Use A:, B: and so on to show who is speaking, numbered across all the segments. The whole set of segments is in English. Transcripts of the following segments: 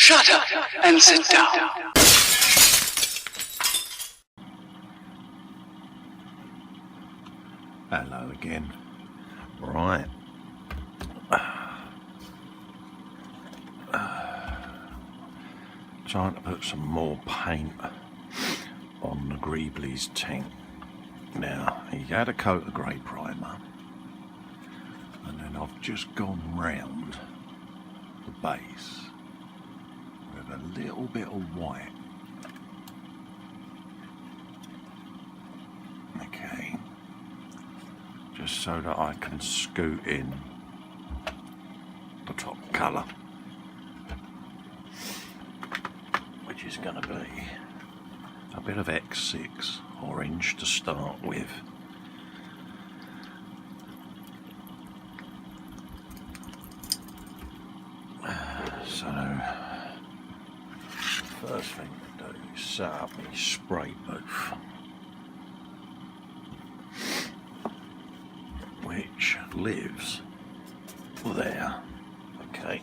A: Shut up and sit down.
B: Hello again. Right. Trying to put some more paint on the Greeblie's tank. Now, he had a coat of grey primer, and then I've just gone round the base with a little bit of white. Okay, just so that I can scoot in the top colour, which is going to be a bit of X6 orange to start with. So, first thing to do is set up my spray booth, which lives there. Okay,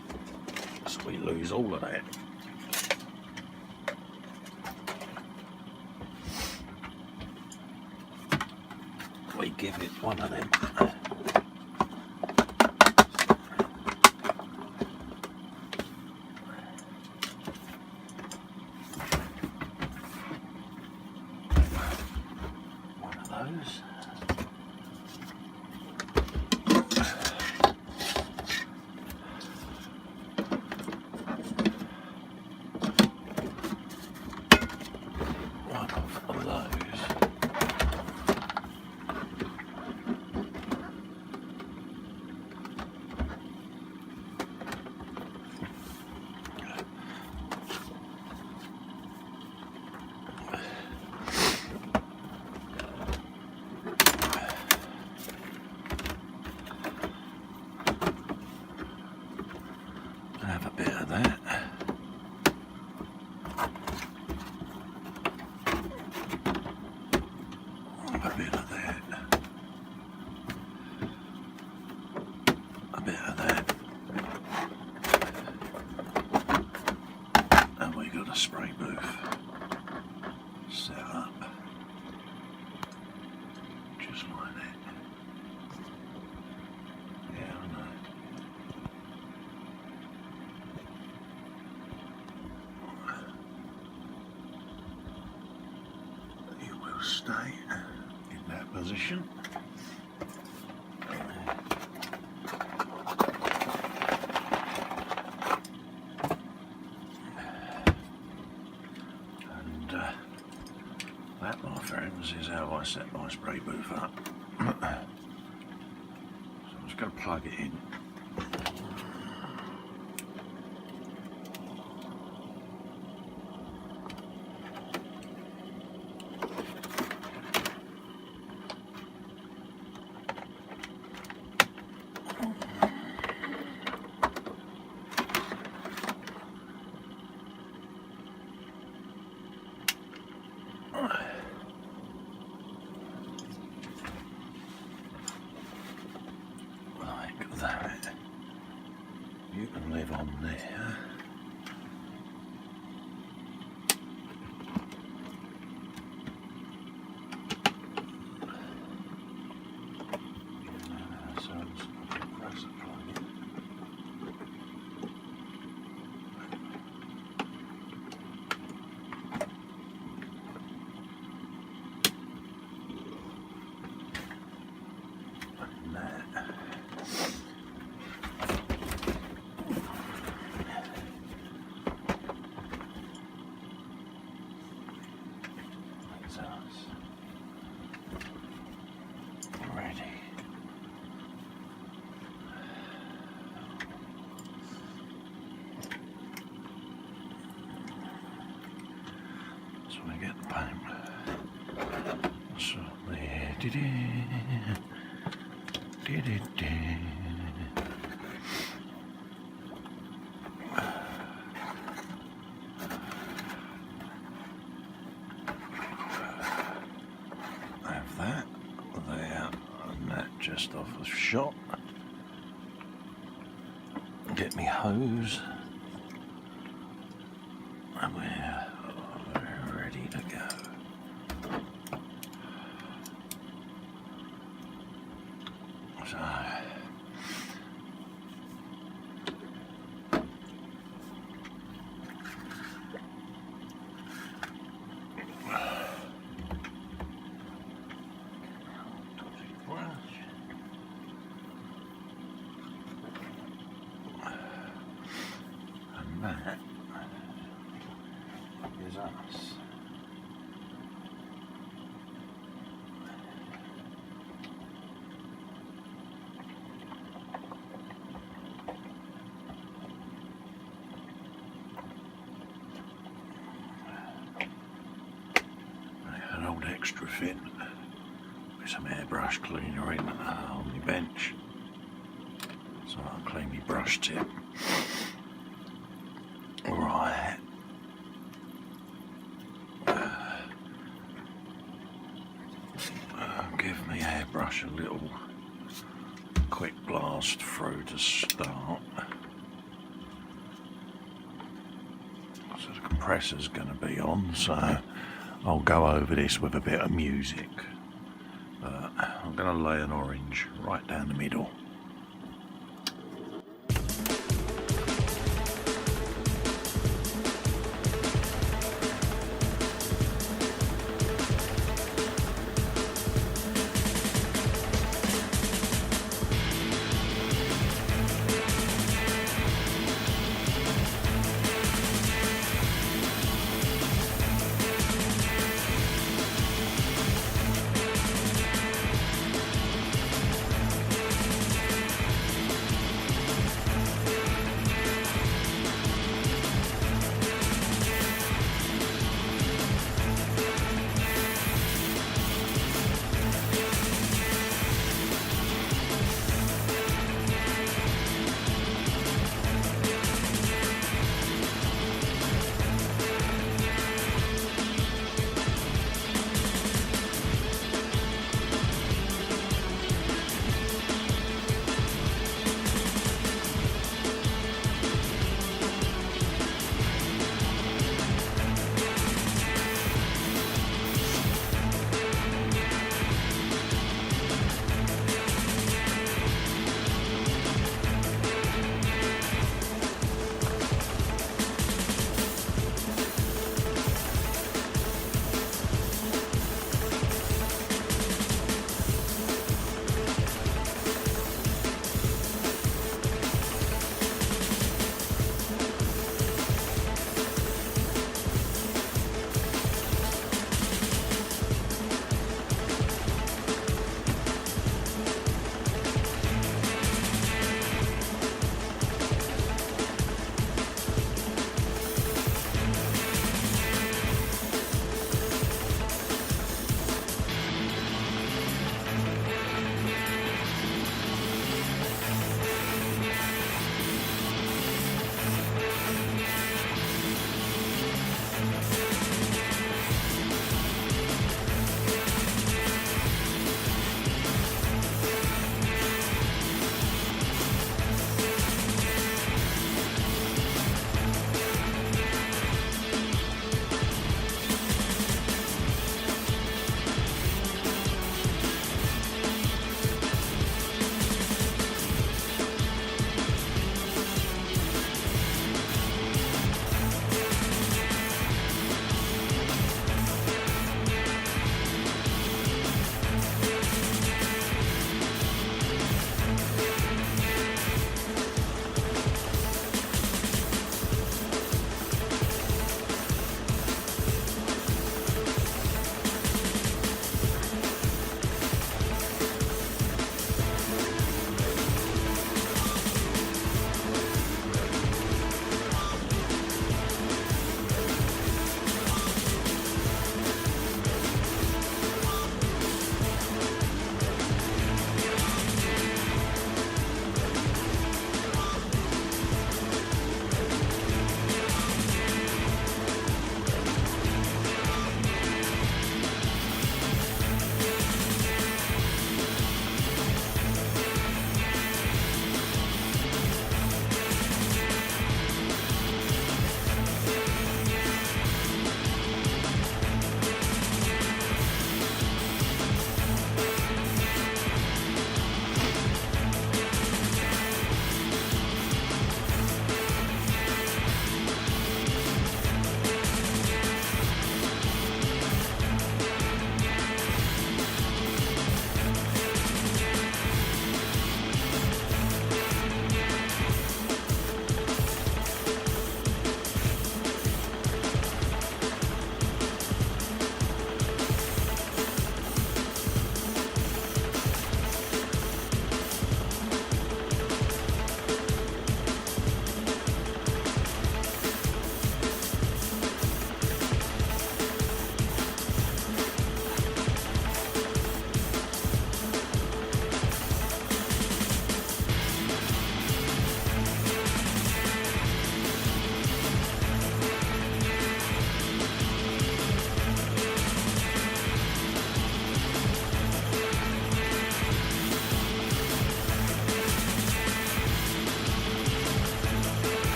B: so we lose all of that. We give it one of them. One of those. One of those. Have a bit of that. Have a bit of that. A bit of that. And we got a spray booth set up. Just like that. Yeah, I know. You will stay in that position. And that, my friends, is how I set my spray booth up. So I'm just going to plug it in. Like that. You can live on there. So I'm just going to press the plug in. And that. Ready. So we get the paint. So there, have that there and that just off the shot. Get me hose. And we're ready to go. So and that is us. An old extra fit with some airbrush cleaner in on the bench, so I can clean my brush tip. Right. Give me airbrush a little quick blast through to start. So the compressor's going to be on, so I'll go over this with a bit of music. But I'm going to lay an orange right down the middle.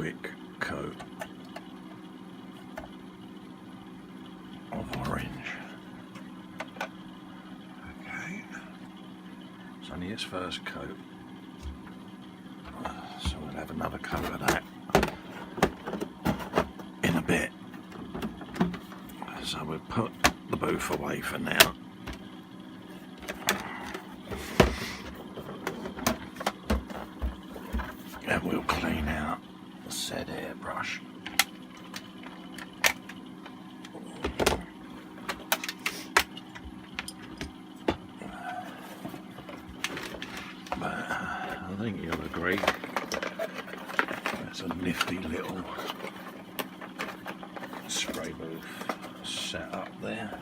B: quick coat of orange. Okay, it's only its first coat, so we'll have another coat of that in a bit. So we'll put the booth away for now. And we'll clean out the said airbrush. But I think you'll agree that's a nifty little spray booth set up there.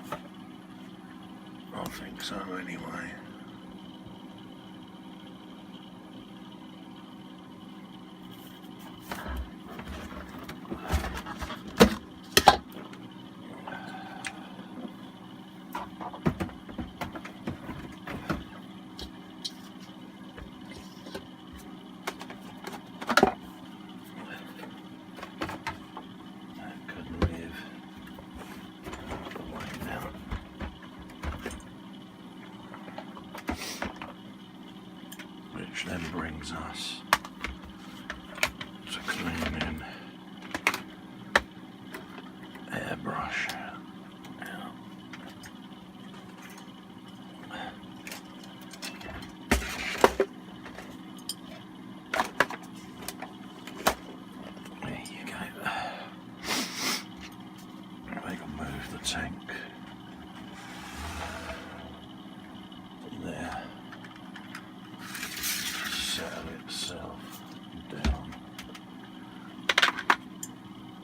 B: I think so anyway. Which then brings us to cleaning airbrush out. There you go. We can move the tank there. Settle itself down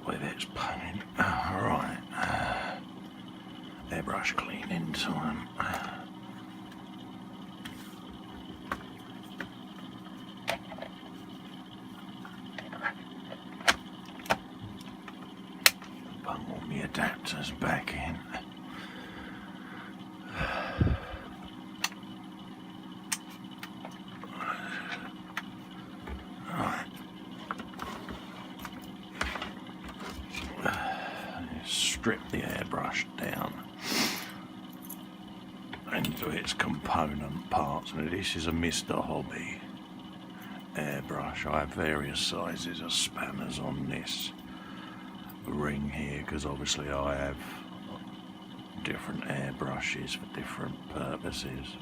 B: with its paint. Alright, airbrush cleaning time. Bung all my adapters back in. Strip the airbrush down into its component parts. Now this is a Mr. Hobby airbrush. I have various sizes of spanners on this ring here because obviously I have different airbrushes for different purposes.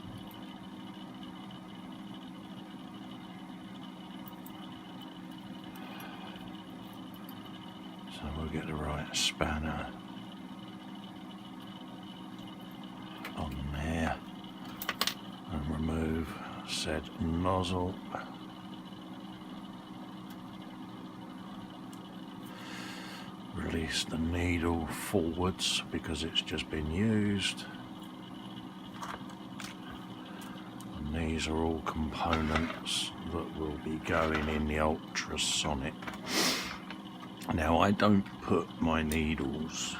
B: So we'll get the right spanner on there and remove said nozzle. Release the needle forwards because it's just been used. And these are all components that will be going in the ultrasonic. Now I don't put my needles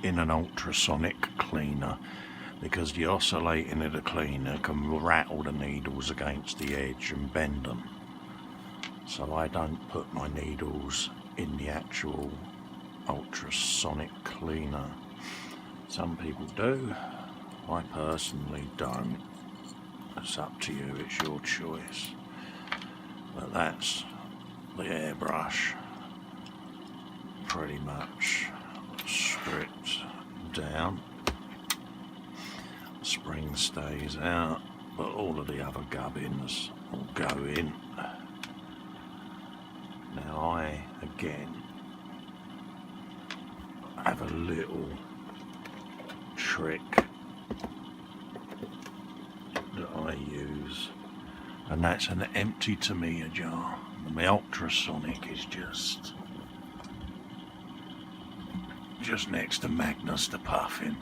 B: in an ultrasonic cleaner because the oscillating of the cleaner can rattle the needles against the edge and bend them. So I don't put my needles in the actual ultrasonic cleaner. Some people do. I personally don't. It's up to you, it's your choice. But that's the airbrush pretty much stripped down. The spring stays out, but all of the other gubbins will go in. Now I again have a little trick that I use, and that's an empty Tamiya jar. And my ultrasonic is just next to Magnus the Puffin.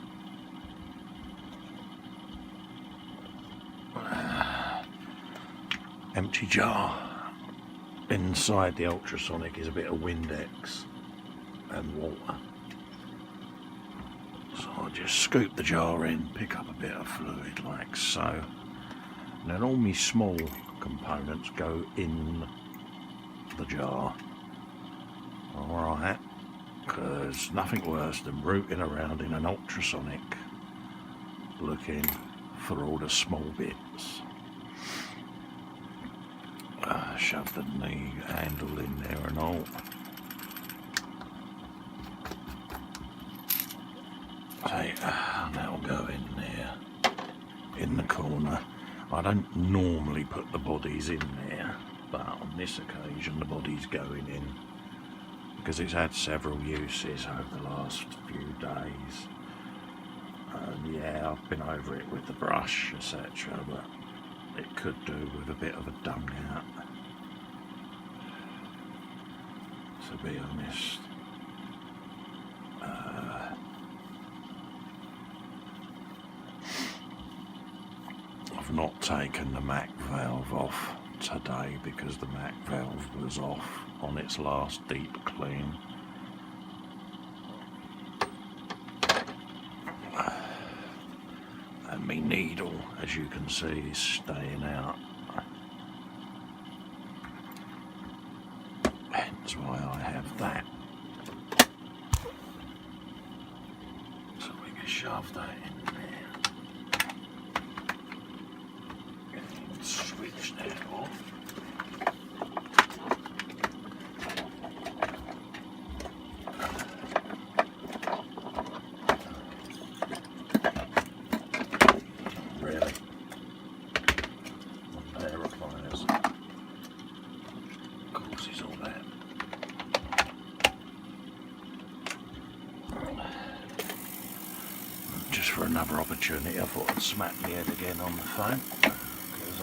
B: Empty jar. Inside the ultrasonic is a bit of Windex and water. So I just scoop the jar in, pick up a bit of fluid like so. And then all my small components go in the jar. Alright, because nothing worse than rooting around in an ultrasonic looking for all the small bits. Shove the knee handle in there and all. Okay, now go in there, in the corner. I don't normally put the bodies in there, but on this occasion the body's going in because it's had several uses over the last few days. And yeah, I've been over it with the brush, etc., but it could do with a bit of a dung out, to be honest. I've not taken the Mac valve off today because the Mac valve was off on its last deep clean. And my needle, as you can see, is staying out. Hence why I have that. So we can shove that in there. Switch that off. Really? A pair of pliers causes all that. Just for another opportunity, I thought I'd smack my head again on the phone.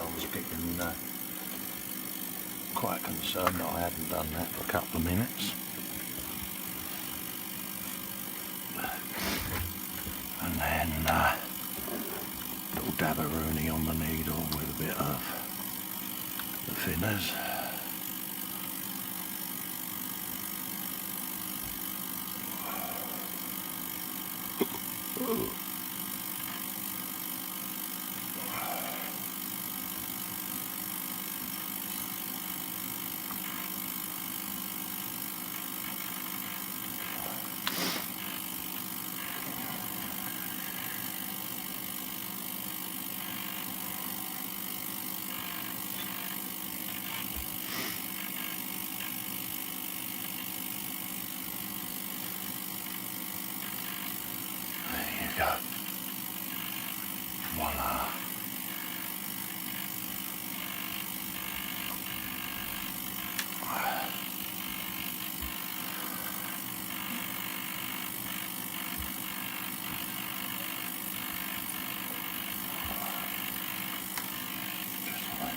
B: I was getting quite concerned that I hadn't done that for a couple of minutes. And then little dabberoonie on the needle with a bit of the thinners. Go. Voila. Just like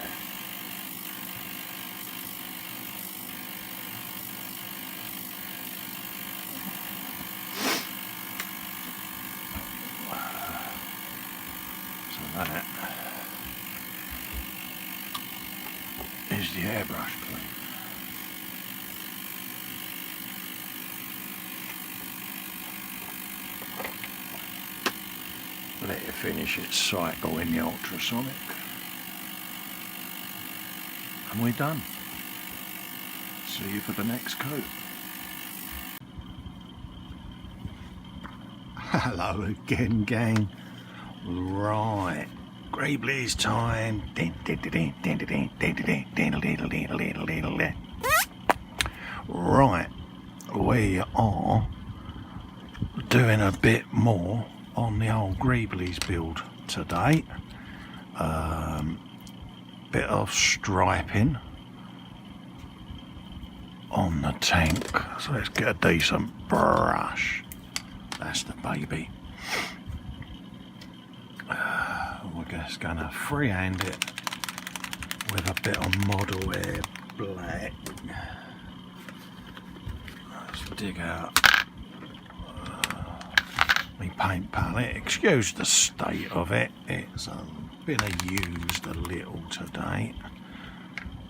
B: that. That is the airbrush clean. Let it finish its cycle in the ultrasonic. And we're done. See you for the next coat. Hello again, gang. Right, greeblie time. Right, we are doing a bit more on the old greeblies build today. Bit of striping on the tank. So let's get a decent brush. That's the baby. We're just going to freehand it with a bit of model air black. Let's dig out my paint palette. Excuse the state of it. It's been used a little today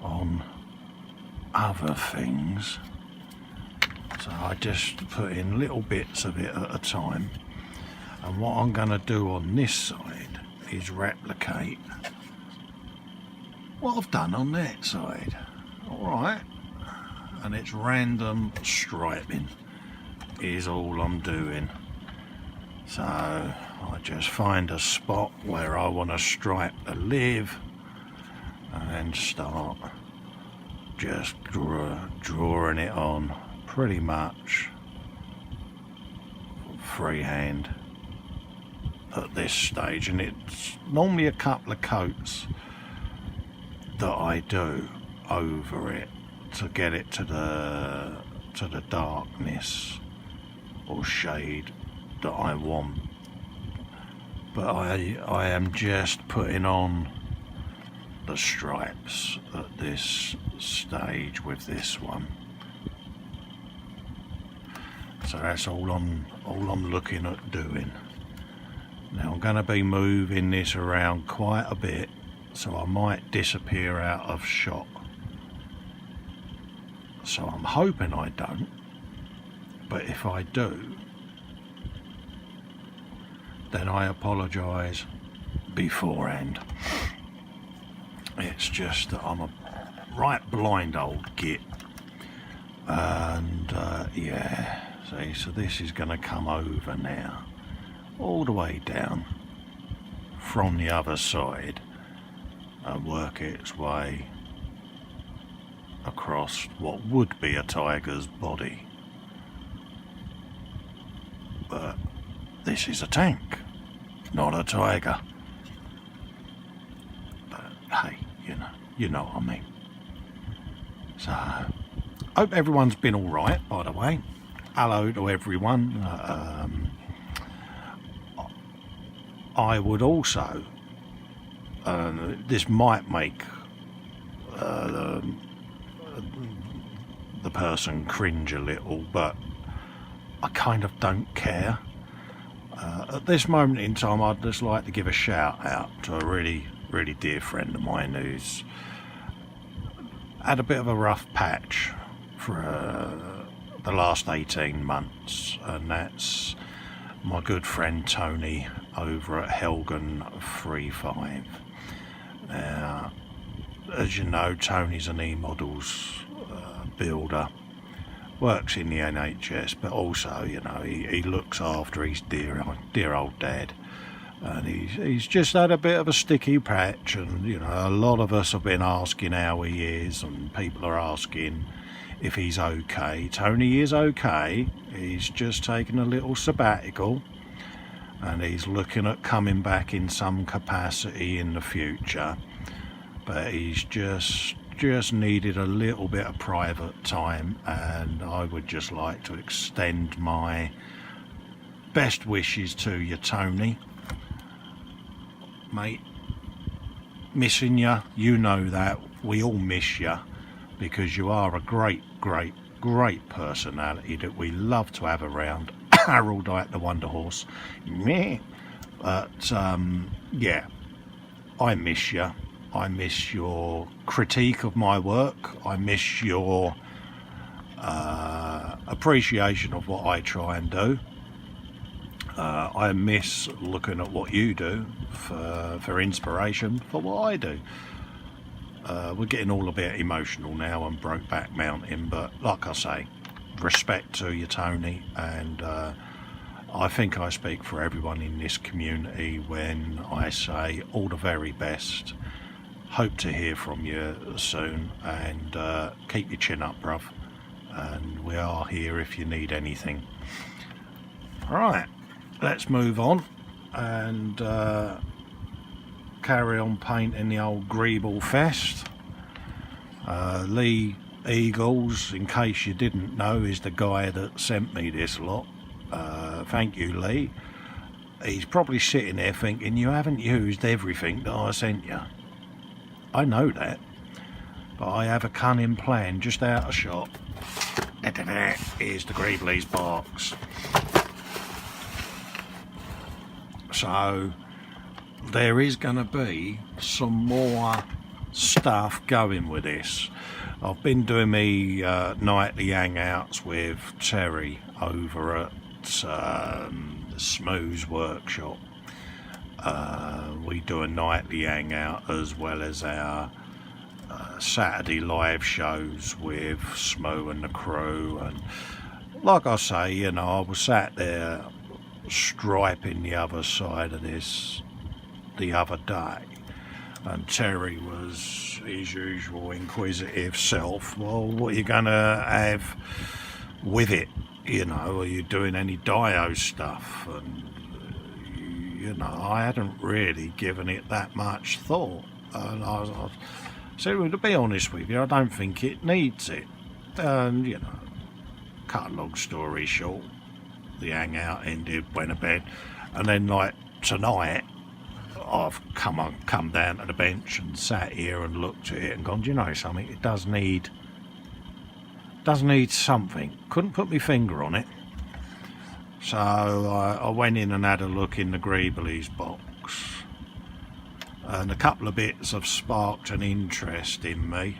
B: on other things. So I just put in little bits of it at a time. And what I'm going to do on this side is replicate what I've done on that side. Alright, and it's random striping is all I'm doing. So I just find a spot where I want to stripe the live and start just drawing it on pretty much freehand at this stage, and it's normally a couple of coats that I do over it to get it to the darkness or shade that I want. But I am just putting on the stripes at this stage with this one. So that's all I'm looking at doing. Now I'm going to be moving this around quite a bit, so I might disappear out of shot. So I'm hoping I don't, but if I do, then I apologise beforehand. It's just that I'm a right blind old git, and yeah, see, so this is going to come over now, all the way down from the other side and work its way across what would be a tiger's body. But this is a tank, not a tiger. But hey, you know what I mean. So, hope everyone's been alright, by the way. Hello to everyone. I would also, this might make the person cringe a little, but I kind of don't care. At this moment in time, I'd just like to give a shout out to a really, really dear friend of mine who's had a bit of a rough patch for the last 18 months, and that's my good friend Tony over at Helgen 35. Now, as you know, Tony's an e-models builder, works in the NHS, but also, you know, he looks after his dear old dad, and he's just had a bit of a sticky patch, and you know, a lot of us have been asking how he is, and people are asking if he's okay. Tony is okay. He's just taken a little sabbatical, and he's looking at coming back in some capacity in the future, but he's just needed a little bit of private time, and I would just like to extend my best wishes to you, Tony. Mate, missing you, you know that. We all miss you, because you are a great personality that we love to have around. Harold like the Wonder Horse. Meh. But yeah, I miss you. I miss your critique of my work. I miss your appreciation of what I try and do. I miss looking at what you do for inspiration for what I do. We're getting all a bit emotional now on Brokeback Mountain, but like I say, respect to you, Tony, and I think I speak for everyone in this community when I say all the very best. Hope to hear from you soon, and keep your chin up, bruv, and we are here if you need anything. Right, let's move on and carry on painting the old Greeble Fest. Lee Eagles, in case you didn't know, is the guy that sent me this lot. Thank you, Lee. He's probably sitting there thinking, you haven't used everything that I sent you. I know that, but I have a cunning plan just out of shot. Here's the Greeblie's box. So there is going to be some more stuff going with this. I've been doing me nightly hangouts with Terry over at Smooth's workshop. We do a nightly hangout as well as our Saturday live shows with Smo and the crew, and like I say, you know, I was sat there striping the other side of this the other day, and Terry was his usual inquisitive self. Well, what are you gonna have with it? You know, are you doing any dio stuff? And you know, I hadn't really given it that much thought, and I said, well, to be honest with you, I don't think it needs it. And you know, cut a long story short, the hangout ended, went to bed, and then like tonight, I've come down to the bench and sat here and looked at it and gone, do you know something? It does need something. Couldn't put my finger on it. So I went in and had a look in the Greeblie's box, and a couple of bits have sparked an interest in me,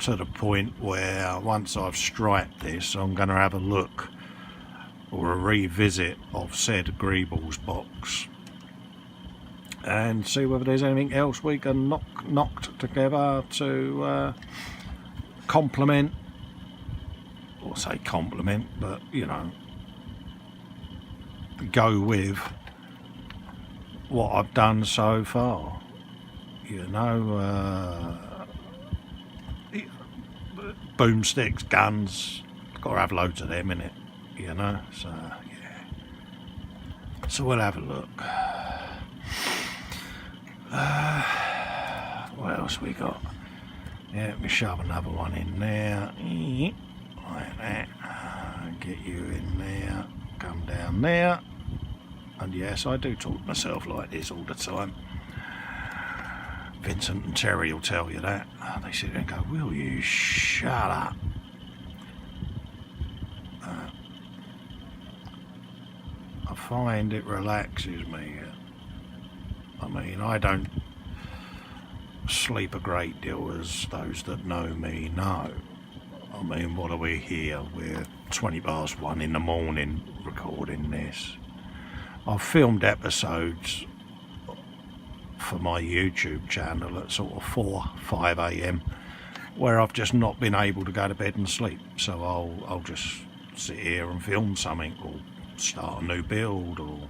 B: to the point where once I've striped this, I'm going to have a look or a revisit of said Greeblie's box and see whether there's anything else we can knock together to complement, or say compliment, but you know, go with what I've done so far. You know, boomsticks, guns, gotta have loads of them in it, you know, so yeah. So we'll have a look. What else we got? Yeah, we shove another one in there, like that. Get you in there, come down there. And yes, I do talk to myself like this all the time. Vincent and Terry will tell you that. They sit there and go, will you shut up? I find it relaxes me. I mean, I don't sleep a great deal, as those that know me know. I mean, what are we here? We're 1:20 in the morning recording this. I've filmed episodes for my YouTube channel at sort of 5 a.m. where I've just not been able to go to bed and sleep. So I'll just sit here and film something, or start a new build, or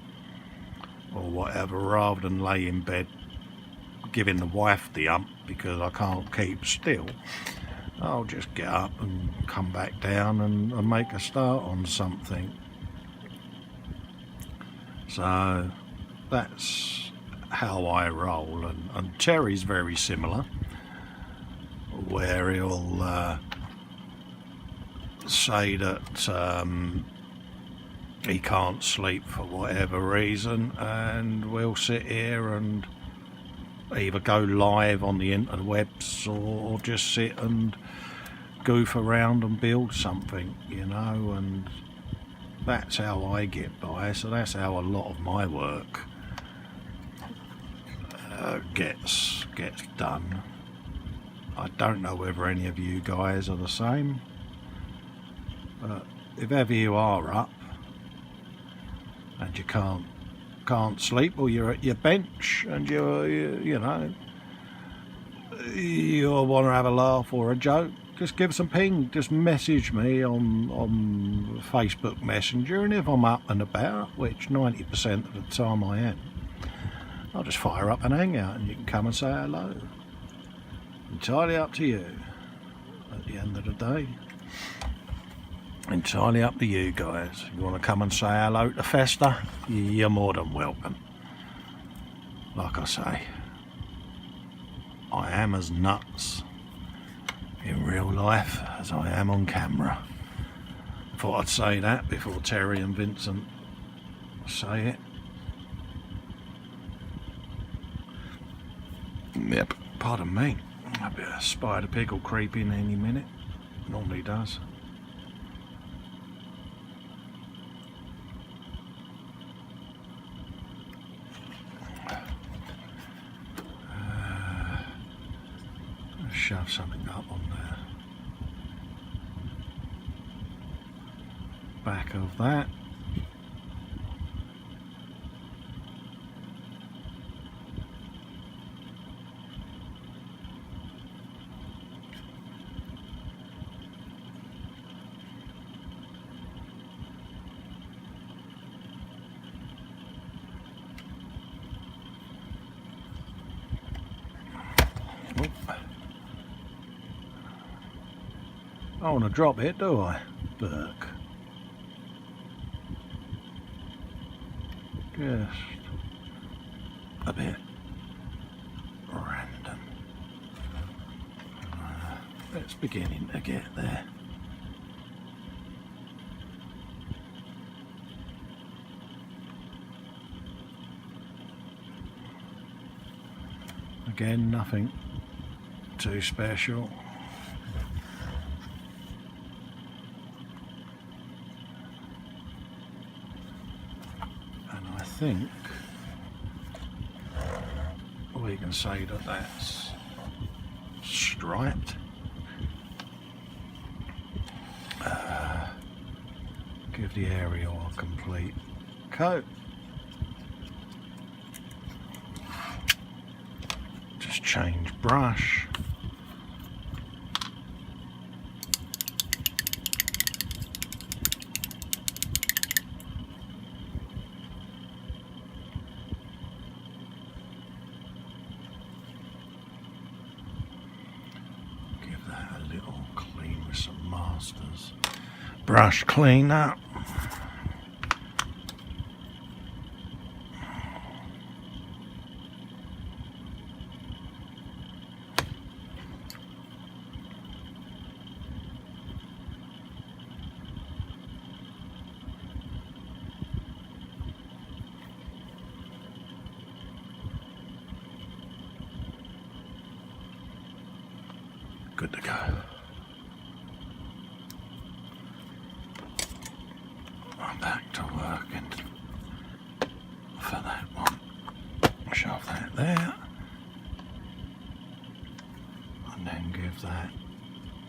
B: whatever, rather than lay in bed giving the wife the ump because I can't keep still. I'll just get up and come back down and make a start on something. So that's how I roll, and Terry's very similar, where he'll say that he can't sleep for whatever reason, and we'll sit here and either go live on the interwebs or just sit and goof around and build something, you know, and that's how I get by. So that's how a lot of my work gets done. I don't know whether any of you guys are the same, but if ever you are up and you can't sleep, or you're at your bench and you want to have a laugh or a joke, just give us a ping. Just message me on Facebook Messenger, and if I'm up and about, which 90% of the time I am, I'll just fire up an hangout and you can come and say hello. Entirely up to you at the end of the day. Entirely up to you guys. You want to come and say hello to Festa? You're more than welcome. Like I say, I am as nuts in real life as I am on camera. Thought I'd say that before Terry and Vincent say it. Yep, pardon me. A bit of spider pig will creep in any minute. Normally does. Shove something up on the back of that. don't want to drop it, do I? Burke. Just a bit random. It's beginning to get there. Again, nothing too special. And I think we can say that that's striped. Give the aerial a complete coat. Just change brush. Give that a little clean with some Masters. Brush clean up. Good to go. I'm back to working for that one. Shove that there. And then give that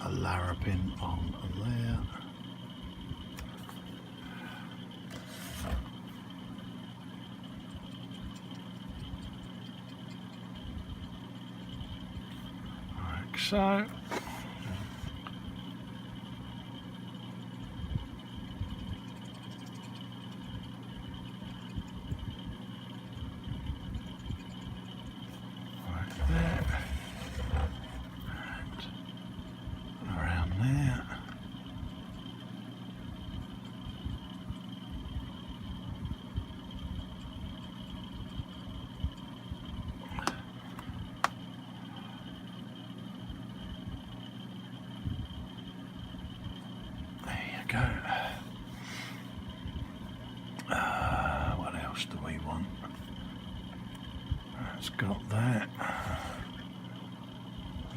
B: a larrapin on there. Like so. Go. What else do we want? That's got that.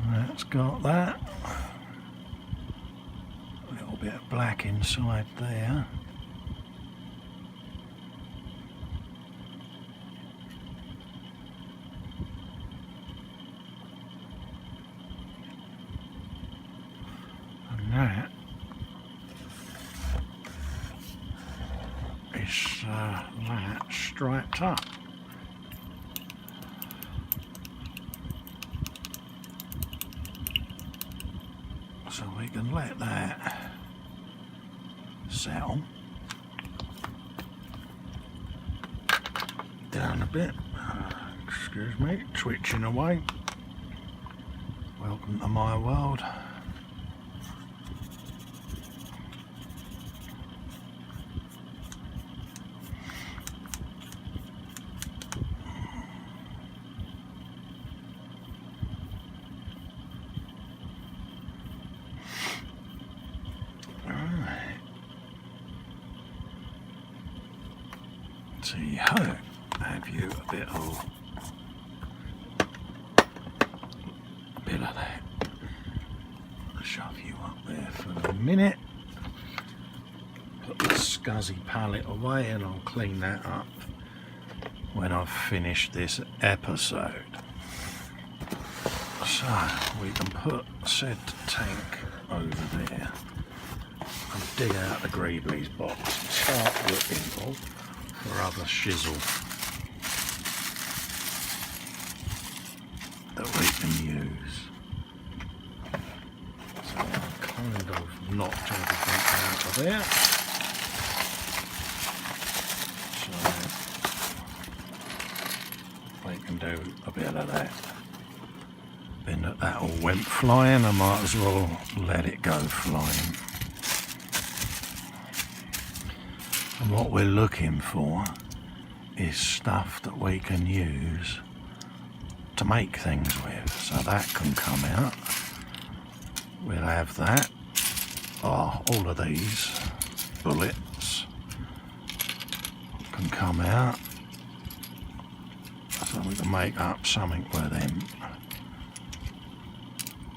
B: That's got that. A little bit of black inside there. And that is that striped up. So we can let that settle down a bit. Excuse me, twitching away. Welcome to my world. So you have you a bit of that. I'll shove you up there for a minute. Put the scuzzy palette away and I'll clean that up when I've finished this episode. So we can put said tank over there and dig out the greeblie's box and start looking for other shizzle that we can use. So I've kind of knocked everything out of there. So we can do a bit of that. Then that all went flying, I might as well let it go flying. And what we're looking for is stuff that we can use to make things with. So that can come out. We'll have that. Oh, all of these bullets can come out. So we can make up something with them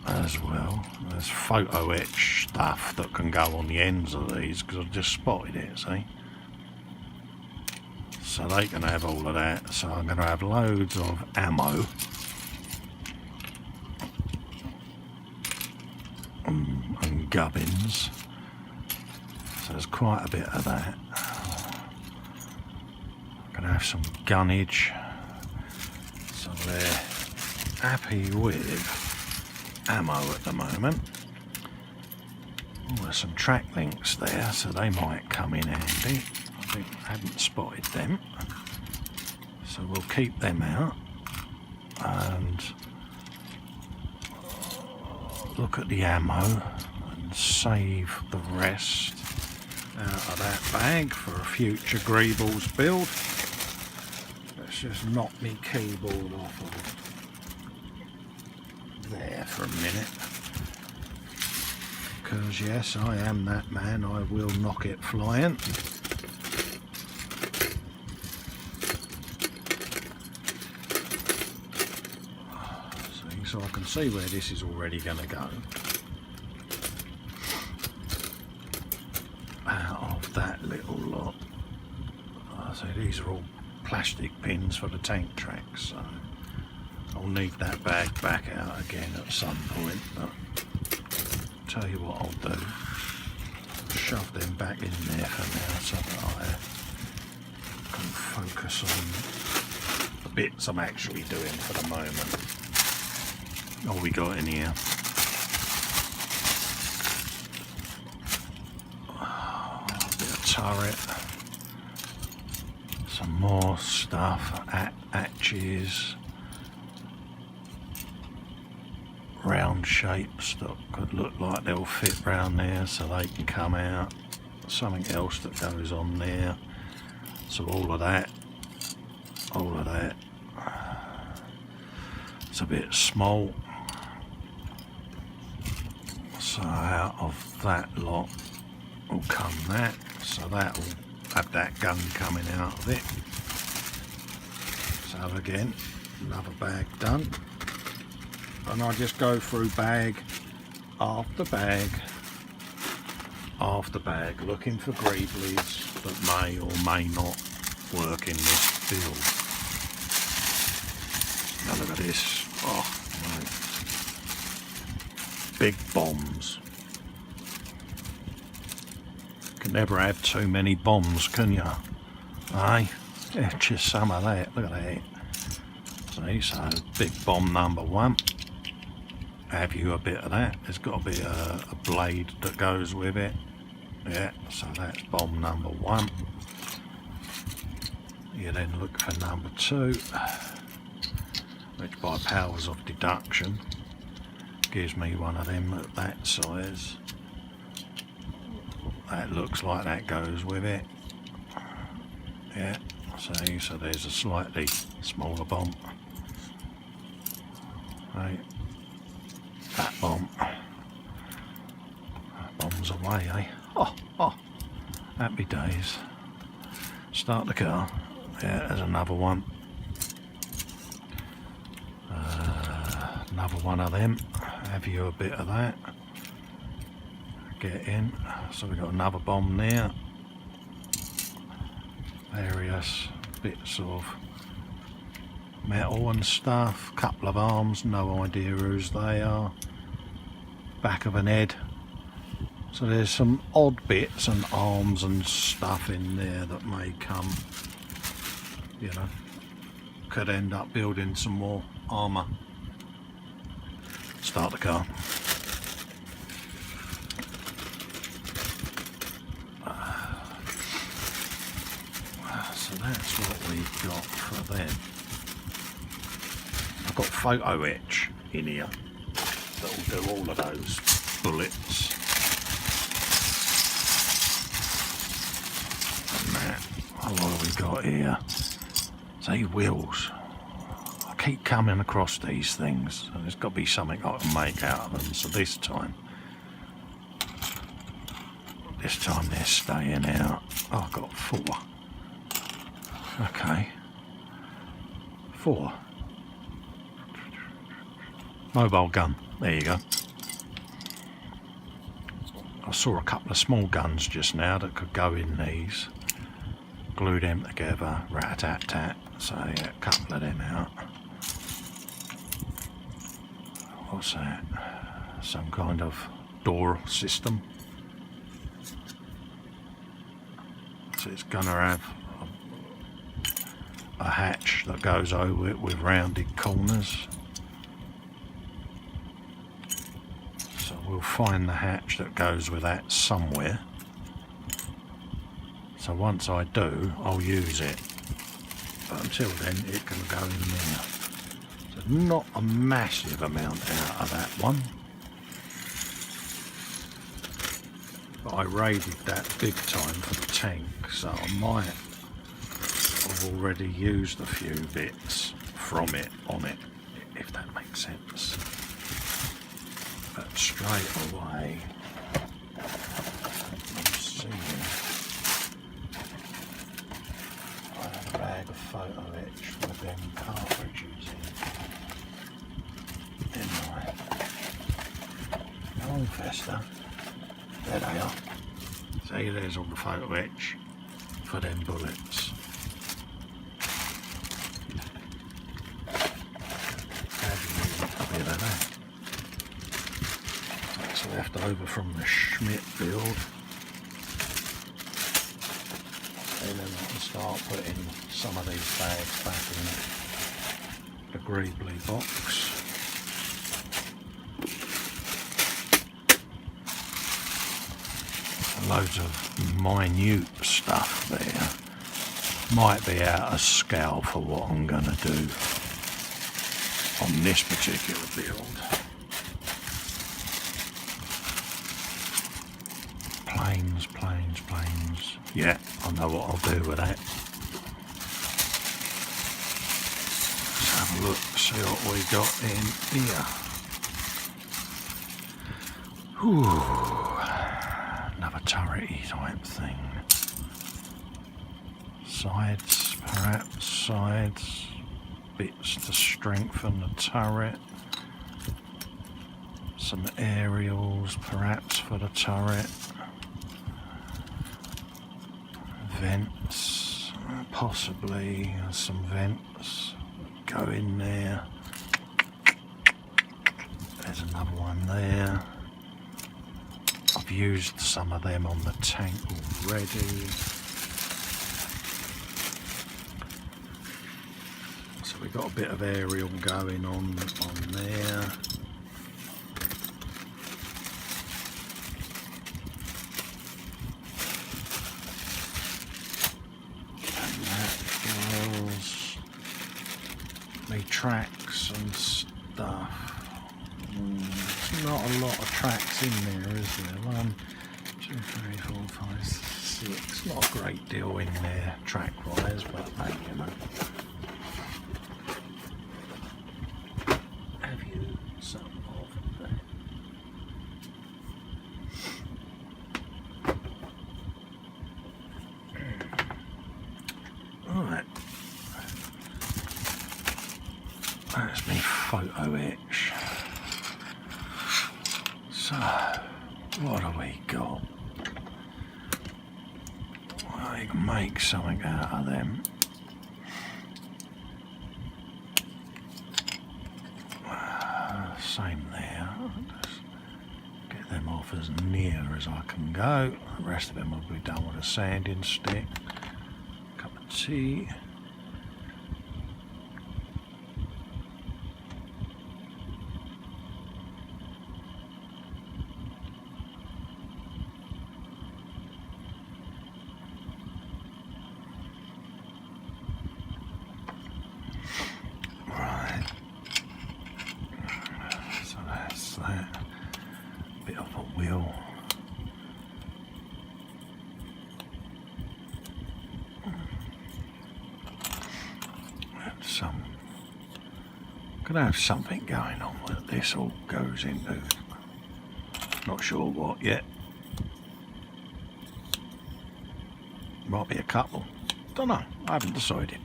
B: as well. There's photo etch stuff that can go on the ends of these because I've just spotted it, see? So they can have all of that. So I'm going to have loads of ammo and gubbins. So there's quite a bit of that. I'm going to have some gunnage. So they're happy with ammo at the moment. Oh, there's some track links there, so they might come in handy. I haven't spotted them, so we'll keep them out and look at the ammo and save the rest out of that bag for a future greebles build. Let's just knock my keyboard off of there for a minute, because yes, I am that man, I will knock it flying. So I can see where this is already going to go. Out of that little lot. So these are all plastic pins for the tank tracks, so I'll need that bag back out again at some point, but tell you what I'll do, shove them back in there for now so that I can focus on the bits I'm actually doing for the moment. All we got in here, a bit of turret, some more stuff, hatches, round shapes that could look like they'll fit round there so they can come out, something else that goes on there, so all of that, it's a bit small. So out of that lot will come that, so that will have that gun coming out of it. So again, another bag done, and I just go through bag after bag after bag looking for greeblies that may or may not work in this build. Now look at this, oh mate. Big bombs. Can never have too many bombs, can you? Aye? Yeah, just some of that. Look at that. See, so big bomb number one. Have you a bit of that? There's got to be a blade that goes with it. Yeah, so that's bomb number one. You then look for number two, which by powers of deduction gives me one of them at that size. That looks like that goes with it. Yeah, see, so there's a slightly smaller bomb. Right, that bomb. Bombs away, eh? Oh, happy days. Start the car. Yeah, there's another one. Another one of them. Have you a bit of that? Get in. So we've got another bomb there. Various bits of metal and stuff. Couple of arms, no idea whose they are. Back of an head. So there's some odd bits and arms and stuff in there that may come, you know, could end up building some more armour. Start the car. So that's what we've got for them. I've got photo etch in here that'll do all of those bullets. And that. Oh, what have we got here? See, wheels. I keep coming across these things, and there's got to be something I can make out of them. So this time they're staying out. Oh, I've got 4. Okay. 4. Mobile gun. There you go. I saw a couple of small guns just now that could go in these. Glue them together. Rat-a-tat-tat. So yeah, a couple of them out. What's that? Some kind of door system. So it's gonna have a hatch that goes over it with rounded corners. So we'll find the hatch that goes with that somewhere. So once I do, I'll use it. But until then, it can go in there. So not a massive amount out of that one. But I raided that big time for the tank, so I might have already used a few bits from it on it, if that makes sense. But straight away, I'm seeing I have a bag of photo etch with them cartridges in. Anyway, come on, Festa. There they are. See, there's all the photo etch for them bullets. A bit of that. That's left over from the Schmidt build. And then I can start putting some of these bags back in the greeblie box. Loads of minute stuff there. Might be out of scale for what I'm going to do on this particular build. Planes, planes, planes. Yeah, I know what I'll do with that. Let's have a look, see what we got in here. Ooh. Another turret-y type thing. Sides, perhaps, sides. Bits to strengthen the turret. Some aerials, perhaps, for the turret. Vents, possibly some vents. Go in there. There's another one there. I've used some of them on the tank already. So we've got a bit of aerial going on there. And that goes me tracks and stuff. Not a lot of tracks in there, is there? 1, 2, 3, 4, 5, 6. Not a great deal in there track wise, but hey, you know. Have you some of that? Alright. That's me photo etch. So, what have we got? Well, you can make something out of them. Same there. Just get them off as near as I can go. The rest of them will be done with a sanding stick. Cup of tea. Gonna have something going on that this all goes into. Not sure what yet. Might be a couple. Don't know. I haven't decided.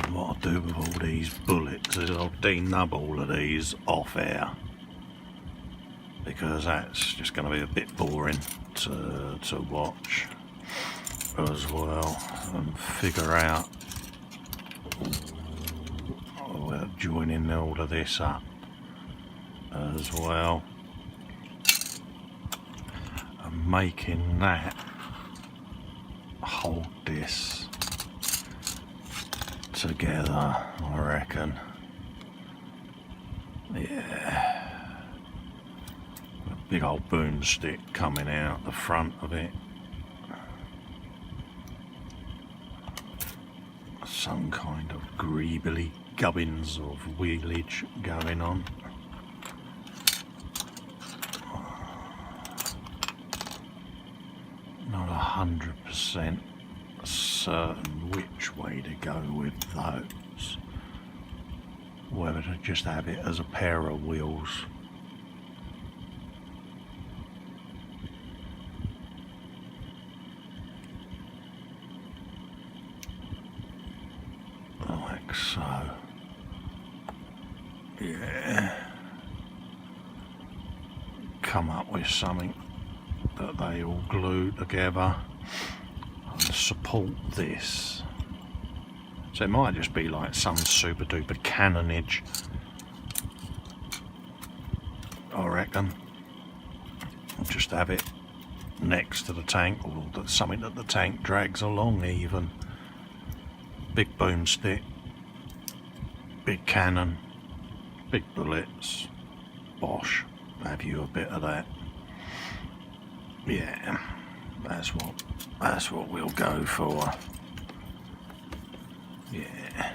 B: What I'll do with all these bullets is I'll denub all of these off air, because that's just going to be a bit boring to watch as well, and figure out joining all of this up as well, and making that hold this together, I reckon. Yeah, a big old boomstick coming out the front of it, some kind of greeblie gubbins of wheelage going on. Not 100% certain which way to go with those, whether to just have it as a pair of wheels like so. Yeah, come up with something that they all glue together and support this. So it might just be like some super duper cannonage, I reckon. I'll just have it next to the tank, or something that the tank drags along even. Big boomstick, big cannon, big bullets, bosh, have you a bit of that. Yeah, that's what we'll go for. Yeah.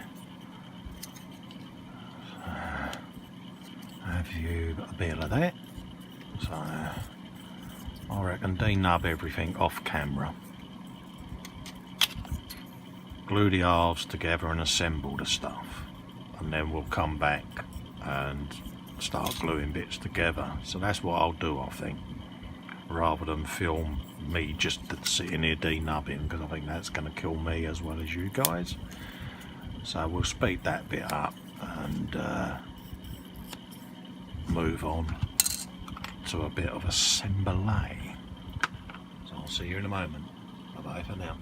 B: So, have you got a bit of that? So I reckon denub everything off camera, glue the halves together and assemble the stuff, and then we'll come back and start gluing bits together. So that's what I'll do, I think, rather than film me just sitting here denubbing, because I think that's going to kill me as well as you guys. So we'll speed that bit up and move on to a bit of assembly. So I'll see you in a moment. Bye bye for now.